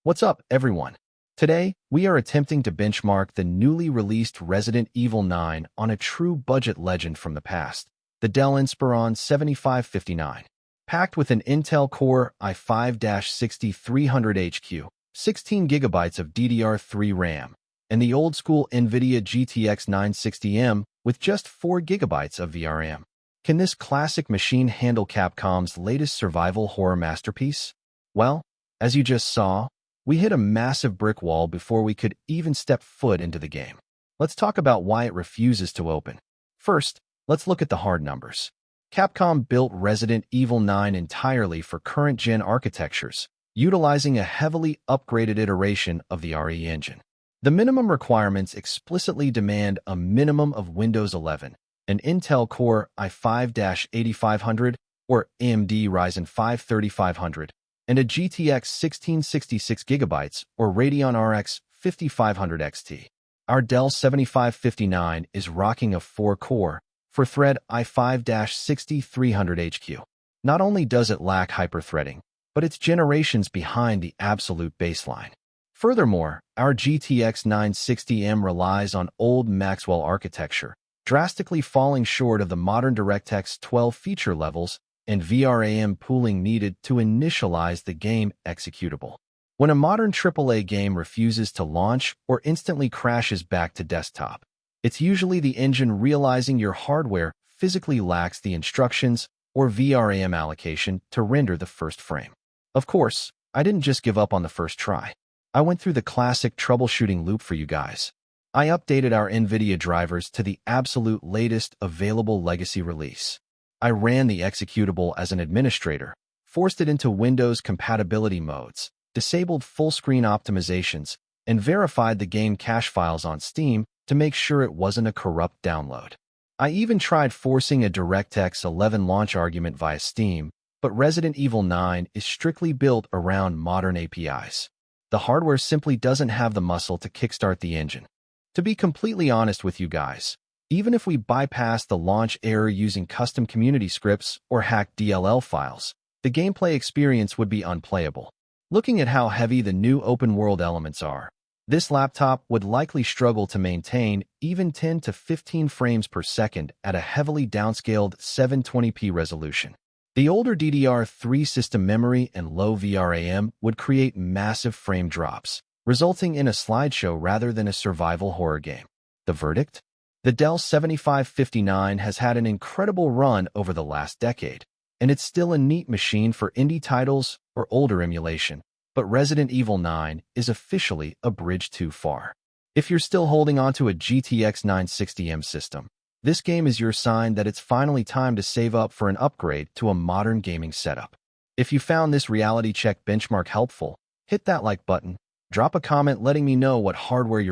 What's up, everyone? Today, we are attempting to benchmark the newly released Resident Evil 9 on a true budget legend from the past, the Dell Inspiron 7559. Packed with an Intel Core i5-6300HQ, 16 gigabytes of DDR3 RAM, and the old-school NVIDIA GTX 960M with just 4 gigabytes of VRAM. Can this classic machine handle Capcom's latest survival horror masterpiece? Well, as you just saw, we hit a massive brick wall before we could even step foot into the game. Let's talk about why it refuses to open. First, let's look at the hard numbers. Capcom built Resident Evil 9 entirely for current-gen architectures, utilizing a heavily upgraded iteration of the RE engine. The minimum requirements explicitly demand a minimum of Windows 11, an Intel Core i5-8500 or AMD Ryzen 5 3500, and a GTX 1666 GB or Radeon RX 5500 XT. Our Dell 7559 is rocking a 4-core, 4-thread i5-6300HQ. Not only does it lack hyperthreading, but it's generations behind the absolute baseline. Furthermore, our GTX 960M relies on old Maxwell architecture, drastically falling short of the modern DirectX 12 feature levels and VRAM pooling needed to initialize the game executable. When a modern AAA game refuses to launch or instantly crashes back to desktop, it's usually the engine realizing your hardware physically lacks the instructions or VRAM allocation to render the first frame. Of course, I didn't just give up on the first try. I went through the classic troubleshooting loop for you guys. I updated our NVIDIA drivers to the absolute latest available legacy release. I ran the executable as an administrator, forced it into Windows compatibility modes, disabled full-screen optimizations, and verified the game cache files on Steam to make sure it wasn't a corrupt download. I even tried forcing a DirectX 11 launch argument via Steam, but Resident Evil 9 is strictly built around modern APIs. The hardware simply doesn't have the muscle to kickstart the engine. To be completely honest with you guys, even if we bypass the launch error using custom community scripts or hacked DLL files, the gameplay experience would be unplayable. Looking at how heavy the new open-world elements are, this laptop would likely struggle to maintain even 10 to 15 frames per second at a heavily downscaled 720p resolution. The older DDR3 system memory and low VRAM would create massive frame drops, resulting in a slideshow rather than a survival horror game. The verdict? The Dell 7559 has had an incredible run over the last decade, and it's still a neat machine for indie titles or older emulation, but Resident Evil 9 is officially a bridge too far. If you're still holding onto a GTX 960M system, this game is your sign that it's finally time to save up for an upgrade to a modern gaming setup. If you found this reality check benchmark helpful, hit that like button, drop a comment letting me know what hardware you're